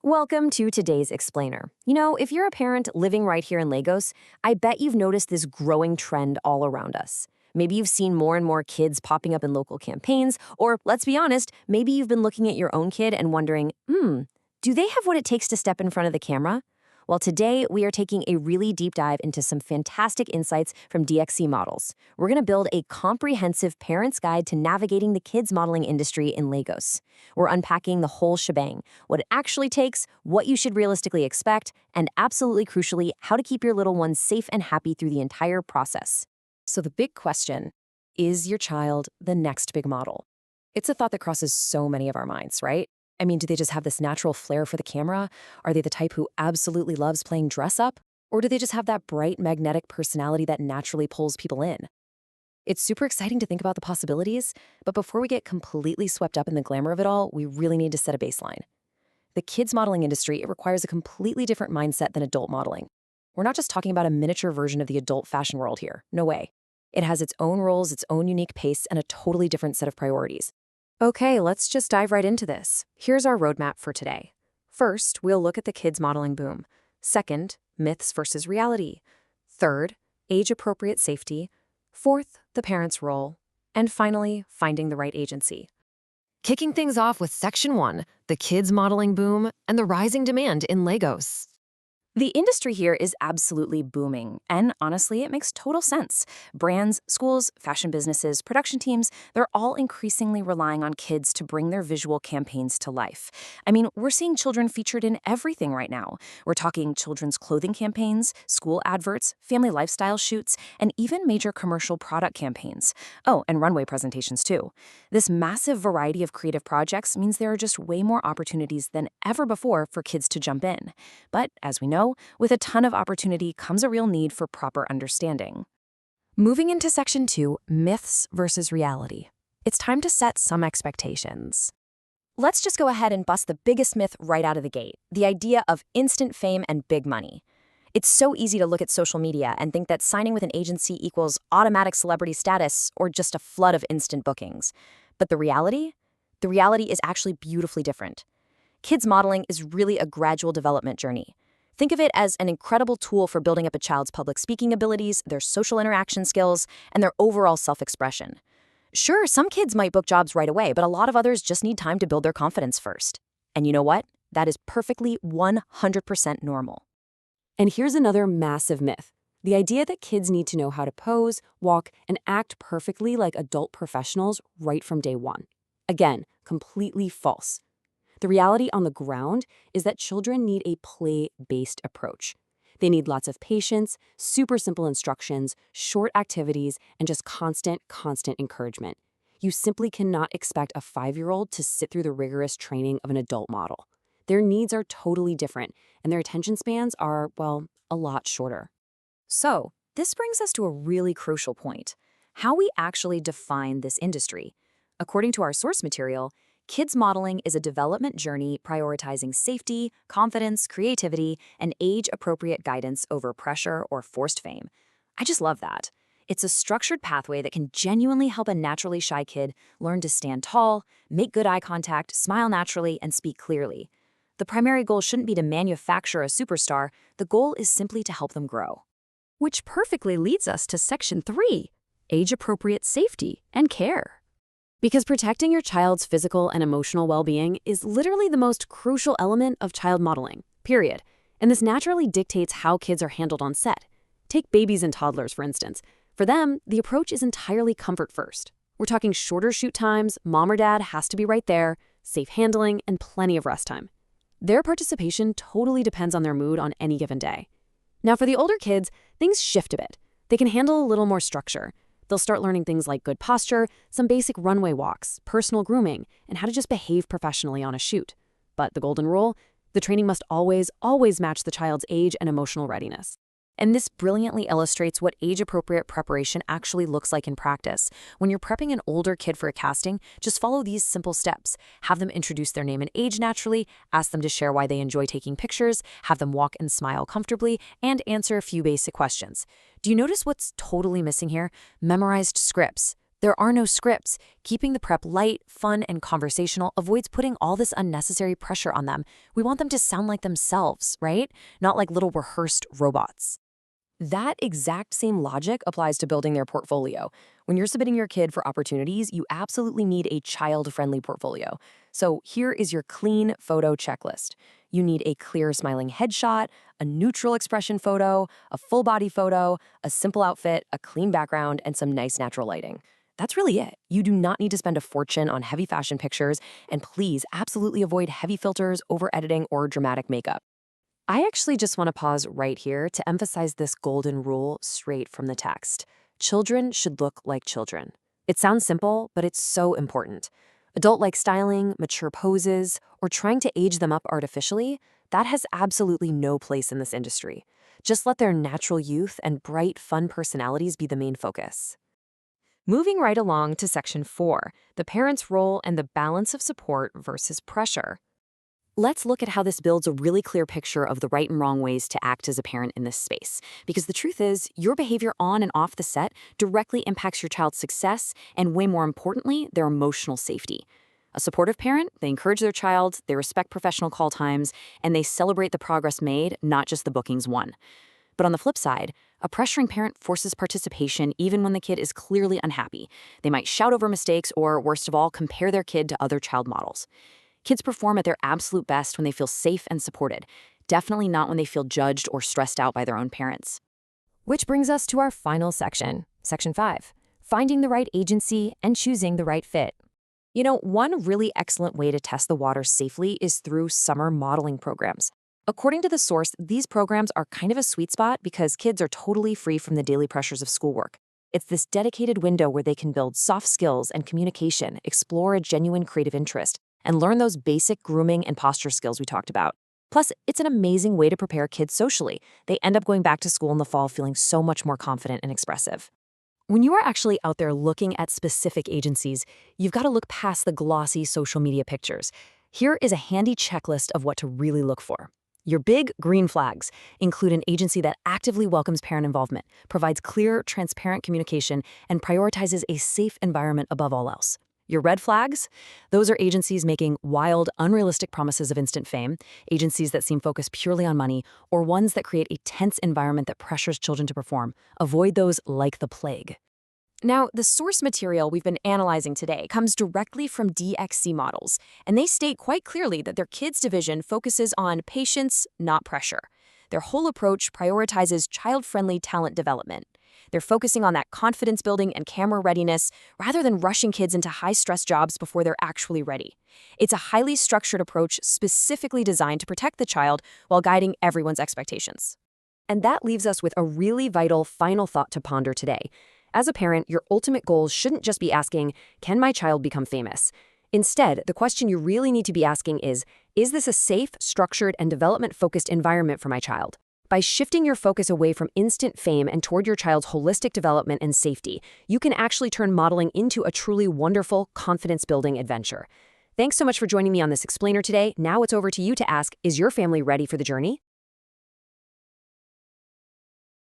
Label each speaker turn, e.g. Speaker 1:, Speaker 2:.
Speaker 1: Welcome to today's Explainer. If you're a parent living right here in Lagos, I bet you've noticed this growing trend all around us. Maybe you've seen more and more kids popping up in local campaigns, or let's be honest, maybe you've been looking at your own kid and wondering, do they have what it takes to step in front of the camera? Well, today we are taking a really deep dive into some fantastic insights from DXC Models. We're going to build a comprehensive parent's guide to navigating the kids modeling industry in Lagos. We're unpacking the whole shebang, what it actually takes, what you should realistically expect, and absolutely crucially, how to keep your little ones safe and happy through the entire process. So the big question, is your child the next big model? It's a thought that crosses so many of our minds, right? I mean, do they just have this natural flair for the camera? Are they the type who absolutely loves playing dress up? Or do they just have that bright, magnetic personality that naturally pulls people in? It's super exciting to think about the possibilities, but before we get completely swept up in the glamour of it all, we really need to set a baseline. The kids modeling industry, it requires a completely different mindset than adult modeling. We're not just talking about a miniature version of the adult fashion world here. No way. It has its own rules, its own unique pace, and a totally different set of priorities. Okay, let's just dive right into this. Here's our roadmap for today. First, we'll look at the kids modeling boom. Second, myths versus reality. Third, age-appropriate safety. Fourth, the parent's role. And finally, finding the right agency. Kicking things off with Section 1, the kids modeling boom and the rising demand in Lagos. The industry here is absolutely booming, and honestly, it makes total sense. Brands, schools, fashion businesses, production teams, they're all increasingly relying on kids to bring their visual campaigns to life. I mean, we're seeing children featured in everything right now. We're talking children's clothing campaigns, school adverts, family lifestyle shoots, and even major commercial product campaigns. Oh, and runway presentations too. This massive variety of creative projects means there are just way more opportunities than ever before for kids to jump in. But as we know, with a ton of opportunity comes a real need for proper understanding. Moving into Section 2, myths versus reality. It's time to set some expectations. Let's just go ahead and bust the biggest myth right out of the gate, the idea of instant fame and big money. It's so easy to look at social media and think that signing with an agency equals automatic celebrity status or just a flood of instant bookings. But the reality? The reality is actually beautifully different. Kids modeling is really a gradual development journey. Think of it as an incredible tool for building up a child's public speaking abilities, their social interaction skills, and their overall self-expression. Sure, some kids might book jobs right away, but a lot of others just need time to build their confidence first. And you know what? That is perfectly 100% normal. And here's another massive myth. The idea that kids need to know how to pose, walk, and act perfectly like adult professionals right from day one. Again, completely false. The reality on the ground is that children need a play-based approach. They need lots of patience, super simple instructions, short activities, and just constant encouragement. You simply cannot expect a 5-year-old to sit through the rigorous training of an adult model. Their needs are totally different, and their attention spans are, well, a lot shorter. So, this brings us to a really crucial point: how we actually define this industry. According to our source material, kids modeling is a development journey prioritizing safety, confidence, creativity, and age-appropriate guidance over pressure or forced fame. I just love that. It's a structured pathway that can genuinely help a naturally shy kid learn to stand tall, make good eye contact, smile naturally, and speak clearly. The primary goal shouldn't be to manufacture a superstar. The goal is simply to help them grow. Which perfectly leads us to Section 3, age-appropriate safety and care. Because protecting your child's physical and emotional well-being is literally the most crucial element of child modeling, period. And this naturally dictates how kids are handled on set. Take babies and toddlers, for instance. For them, the approach is entirely comfort first. We're talking shorter shoot times, mom or dad has to be right there, safe handling, and plenty of rest time. Their participation totally depends on their mood on any given day. Now, for the older kids, things shift a bit. They can handle a little more structure. They'll start learning things like good posture, some basic runway walks, personal grooming, and how to just behave professionally on a shoot. But the golden rule? The training must always match the child's age and emotional readiness. And this brilliantly illustrates what age-appropriate preparation actually looks like in practice. When you're prepping an older kid for a casting, just follow these simple steps. Have them introduce their name and age naturally, ask them to share why they enjoy taking pictures, have them walk and smile comfortably, and answer a few basic questions. Do you notice what's totally missing here? Memorized scripts. There are no scripts. Keeping the prep light, fun, and conversational avoids putting all this unnecessary pressure on them. We want them to sound like themselves, right? Not like little rehearsed robots. That exact same logic applies to building their portfolio. When you're submitting your kid for opportunities, you absolutely need a child-friendly portfolio. So here is your clean photo checklist. You need a clear smiling headshot, a neutral expression photo, a full body photo, a simple outfit, a clean background, and some nice natural lighting. That's really it. You do not need to spend a fortune on heavy fashion pictures, and please absolutely avoid heavy filters, over-editing, or dramatic makeup. I actually just want to pause right here to emphasize this golden rule straight from the text. Children should look like children. It sounds simple, but it's so important. Adult-like styling, mature poses, or trying to age them up artificially, that has absolutely no place in this industry. Just let their natural youth and bright, fun personalities be the main focus. Moving right along to Section 4, the parent's role and the balance of support versus pressure. Let's look at how this builds a really clear picture of the right and wrong ways to act as a parent in this space. Because the truth is, your behavior on and off the set directly impacts your child's success and, way more importantly, their emotional safety. A supportive parent, they encourage their child, they respect professional call times, and they celebrate the progress made, not just the bookings won. But on the flip side, a pressuring parent forces participation even when the kid is clearly unhappy. They might shout over mistakes or, worst of all, compare their kid to other child models. Kids perform at their absolute best when they feel safe and supported, definitely not when they feel judged or stressed out by their own parents. Which brings us to our final section, Section 5, finding the right agency and choosing the right fit. You know, one really excellent way to test the waters safely is through summer modeling programs. According to the source, these programs are kind of a sweet spot because kids are totally free from the daily pressures of schoolwork. It's this dedicated window where they can build soft skills and communication, explore a genuine creative interest, and learn those basic grooming and posture skills we talked about. Plus, it's an amazing way to prepare kids socially. They end up going back to school in the fall feeling so much more confident and expressive. When you are actually out there looking at specific agencies, you've got to look past the glossy social media pictures. Here is a handy checklist of what to really look for. Your big green flags include an agency that actively welcomes parent involvement, provides clear, transparent communication, and prioritizes a safe environment above all else. Your red flags? Those are agencies making wild, unrealistic promises of instant fame, agencies that seem focused purely on money, or ones that create a tense environment that pressures children to perform. Avoid those like the plague. Now, the source material we've been analyzing today comes directly from DXC Models, and they state quite clearly that their kids division focuses on patience, not pressure. Their whole approach prioritizes child-friendly talent development. They're focusing on that confidence building and camera readiness rather than rushing kids into high-stress jobs before they're actually ready. It's a highly structured approach specifically designed to protect the child while guiding everyone's expectations. And that leaves us with a really vital final thought to ponder today. As a parent, your ultimate goal shouldn't just be asking, can my child become famous? Instead, the question you really need to be asking is this a safe, structured, and development-focused environment for my child? By shifting your focus away from instant fame and toward your child's holistic development and safety, you can actually turn modeling into a truly wonderful, confidence-building adventure. Thanks so much for joining me on this explainer today. Now it's over to you to ask, is your family ready for the journey?